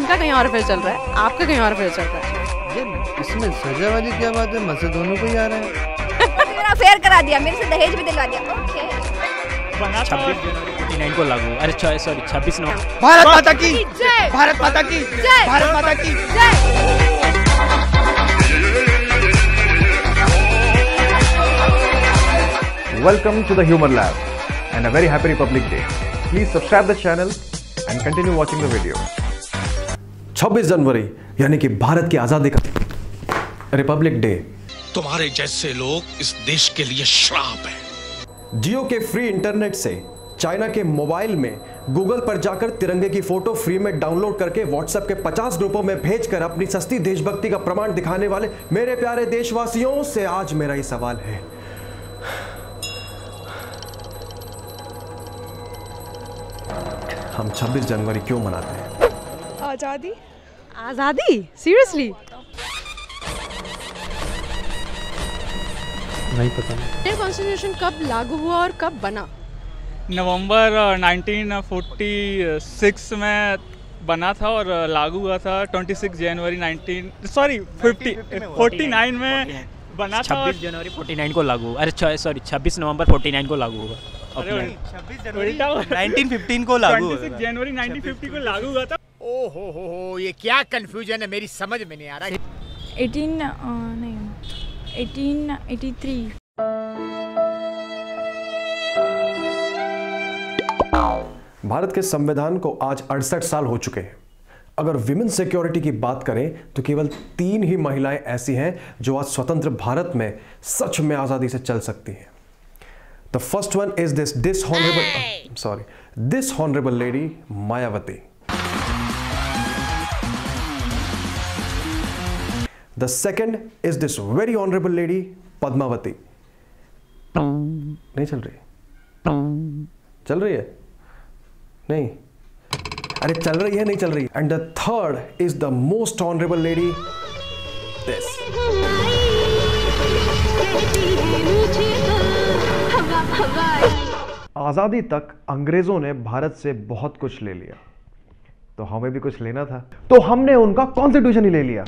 उनका कहीं और अफेयर चल रहा है, आपका कहीं और अफेयर चल रहा है। ये इसमें सजा वाली क्या बात है? मजे दोनों को ही आ रहा है। मेरा अफेयर करा दिया, मेरे से दहेज भी दिलवा दिया। ओके 26 जनवरी 49 को लागू। अरे सॉरी 26 नवंबर। भारत माता की जय, भारत माता की जय, भारत माता की जय। Welcome to the Humor Lab and a very happy Republic Day. Please subscribe the channel and continue watching the video. 26 जनवरी यानी कि भारत की आजादी का रिपब्लिक डे। तुम्हारे जैसे लोग इस देश के लिए श्राप है। जियो के फ्री इंटरनेट से चाइना के मोबाइल में गूगल पर जाकर तिरंगे की फोटो फ्री में डाउनलोड करके व्हाट्सएप के 50 ग्रुपों में भेजकर अपनी सस्ती देशभक्ति का प्रमाण दिखाने वाले मेरे प्यारे देशवासियों से आज मेरा ये सवाल है, हम 26 जनवरी क्यों मनाते हैं? आजादी? आजादी? सीरियसली? नहीं पता। ये कॉन्स्टिट्यूशन कब लागू हुआ और कब बना? नवंबर 1946 में बना था और लागू हुआ था 26 जनवरी 49 में बना था। 26 जनवरी 49 को लागू। अरे सॉरी 26 नवंबर 49 को लागू हुआ। 26 जनवरी 1915 को लागू हुआ। 26 जनवरी 1950 को लागू हुआ था। ओहो हो, ये क्या कंफ्यूजन है, मेरी समझ में नहीं आ रहा। 1883। भारत के संविधान को आज 68 साल हो चुके हैं। अगर विमेन सिक्योरिटी की बात करें तो केवल 3 ही महिलाएं ऐसी हैं जो आज स्वतंत्र भारत में सच में आजादी से चल सकती हैं। The first one is this honorable lady Mayawati. The second is this very honorable lady Padmavati. नहीं चल रही? चल रही है? नहीं, अरे चल रही है, नहीं चल रही। And the third is the most honorable lady this. आजादी तक अंग्रेजों ने भारत से बहुत कुछ ले लिया, तो हमें भी कुछ लेना था, तो हमने उनका कॉन्स्टिट्यूशन ही ले लिया।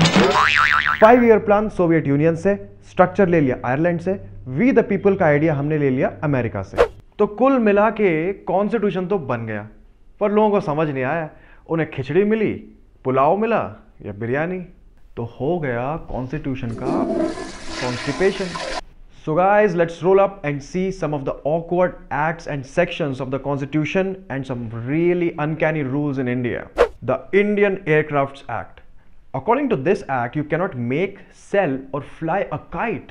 5 ईयर प्लान सोवियत यूनियन से, स्ट्रक्चर ले लिया आयरलैंड से, वी द पीपल का आइडिया हमने ले लिया अमेरिका से। तो कुल मिला के कॉन्स्टिट्यूशन तो बन गया, पर लोगों को समझ नहीं आया उन्हें खिचड़ी मिली, पुलाव मिला या बिरयानी। तो हो गया कॉन्स्टिट्यूशन का constipation. So guys, let's roll up and see some of the awkward acts and sections of the Constitution and some really uncanny rules in India. The Indian Aircrafts Act. According to this act, you cannot make, sell or fly a kite.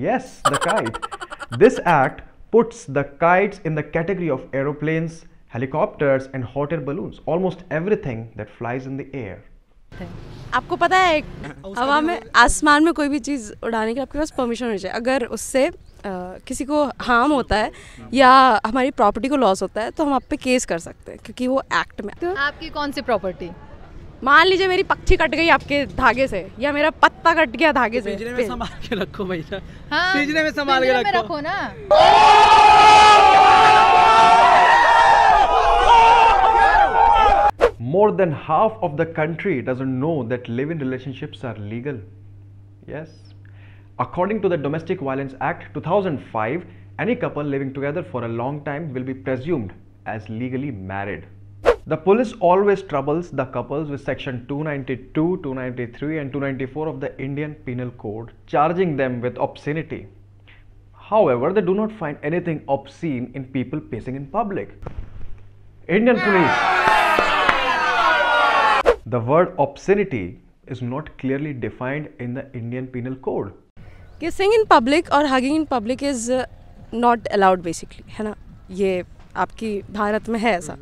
Yes, the kite. This act puts the kites in the category of aeroplanes, helicopters and hot air balloons. Almost everything that flies in the air. आपको पता है हवा में, आसमान में कोई भी चीज़ उड़ाने के आपके पास परमिशन होनी चाहिए। अगर उससे किसी को हार्म होता है या हमारी प्रॉपर्टी को लॉस होता है तो हम आप पे केस कर सकते हैं, क्योंकि वो एक्ट में। तो आपकी कौन सी प्रॉपर्टी? मान लीजिए मेरी पक्षी कट गई आपके धागे से, या मेरा पत्ता कट गया धागे से। पिंजरे में संभाल के रखो भैया। हाँ, पिंजरे में संभाल के रखो ना। More than half of the country doesn't know that live-in relationships are legal. Yes. According to the Domestic Violence Act 2005, any couple living together for a long time will be presumed as legally married. The police always troubles the couples with section 292, 293 and 294 of the Indian Penal Code, charging them with obscenity. However, they do not find anything obscene in people pissing in public. Indian police. The word obscenity is not clearly defined in the Indian Penal Code. Kissing in public और hugging in public is not allowed basically, है ना? ये आपकी भारत में है ऐसा,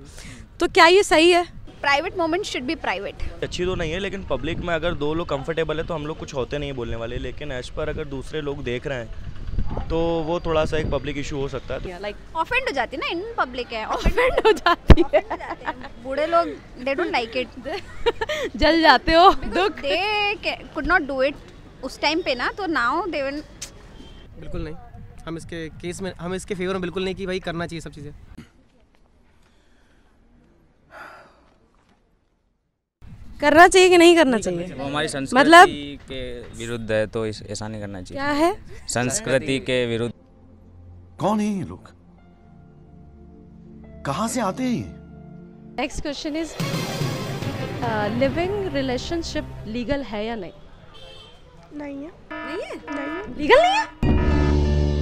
तो क्या ये सही है? Private moment should be private. अच्छी तो नहीं है, लेकिन पब्लिक में अगर 2 लोग कंफर्टेबल है तो हम लोग कुछ होते नहीं बोलने वाले, लेकिन एज पर अगर दूसरे लोग देख रहे हैं तो वो थोड़ा सा एक पब्लिक इशू हो सकता है। लाइक ऑफेंड हो जाती है ना, इन पब्लिक है, ऑफेंड हो जाती है। बूढ़े लोग दे डोंट लाइक इट, जल जाते हो, दुख। They could not do it उस टाइम पे ना, तो नाउ दे विल। बिल्कुल नहीं, हम इसके केस में, हम इसके फेवर में बिल्कुल नहीं कि भाई करना चाहिए सब चीज़ें। करना चाहिए कि नहीं करना चाहिए? वो हमारी संस्कृति मतलब के विरुद्ध है, तो ऐसा नहीं करना चाहिए। क्या है? संस्कृति के विरुद्ध। कौन है ये लोग, कहाँ से आते हैं? Next question is living relationship legal है या नहीं? नहीं है। नहीं है? नहीं। लीगल नहीं है?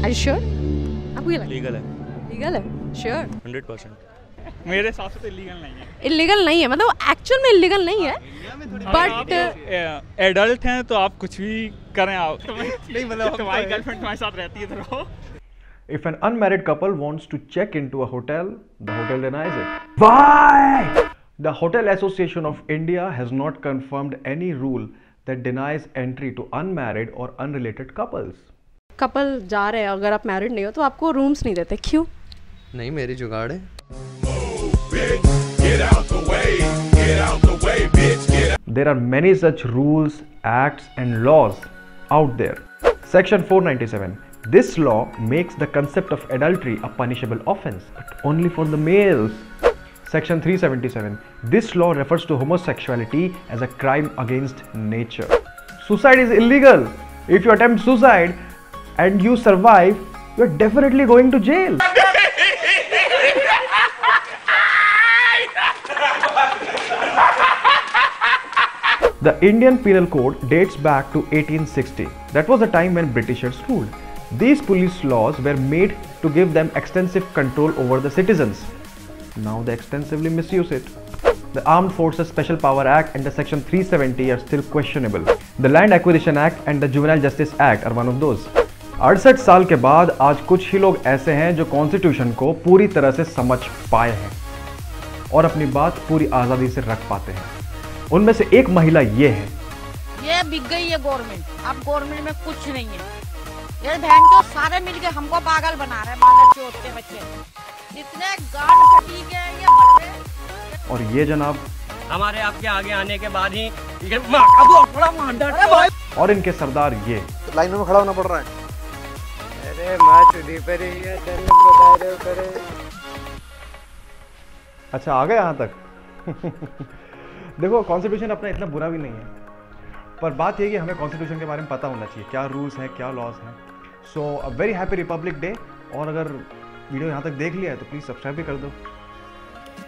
Are you sure? आपको क्या लगता है? लीगल है। लीगल है? Sure? 100%। मेरे हिसाब से तो इलीगल नहीं है। इलीगल नहीं है, मतलब एक्चुअल में इलीगल नहीं है, बट एडल्ट हैं तो आप कुछ भी करें। आप नहीं, मतलब तुम्हारी गर्लफ्रेंड तुम्हारे साथ रहती है तो रहो। If an unmarried couple wants to check into a hotel, the hotel denies it. Why? The Hotel Association of India has not confirmed any rule that denies entry to unmarried or unrelated couples. Couple जा रहे हैं, अगर आप married नहीं हो तो आपको rooms नहीं देते, क्यों? नहीं, मेरी जुगाड़ है। There are many such rules, acts and laws out there. Section 497. This law makes the concept of adultery a punishable offense, but only for the males. Section 377. This law refers to homosexuality as a crime against nature. Suicide is illegal. If you attempt suicide and you survive, you are definitely going to jail. The Indian Penal Code dates back to 1860. That was the time when Britishers ruled. These police laws were made to give them extensive control over the citizens. Now they extensively misuse it. The Armed Forces Special Power Act and the Section 370 are still questionable. The Land Acquisition Act and the Juvenile Justice Act are one of those. 68 साल के बाद आज कुछ ही लोग ऐसे हैं जो constitution को पूरी तरह से समझ पाए हैं और अपनी बात पूरी आज़ादी से रख पाते हैं। उनमें से एक महिला ये है। ये बिक गई है गवर्नमेंट, अब गवर्नमेंट में कुछ नहीं है। ये बहन को सारे मिलके हमको पागल बना रहे हैं, मादर चोद के बच्चे। इतने गांड फटीक है ये बड़े। और ये जनाब हमारे आपके आगे आने के बाद ही ये मां का बहुत बड़ा मांडा। और इनके सरदार ये। लाइनों में खड़ा होना पड़ रहा है। अरे मां चुदी पर ही है, चल बता रहे हो करे। अच्छा, आ गए यहाँ तक। देखो, कॉन्स्टिट्यूशन अपना इतना बुरा भी नहीं है, पर बात यह है कि हमें कॉन्स्टिट्यूशन के बारे में पता होना चाहिए, क्या रूल्स हैं, क्या लॉज हैं। So a very happy Republic Day. और अगर वीडियो यहाँ तक देख लिया है तो प्लीज़ सब्सक्राइब भी कर दो।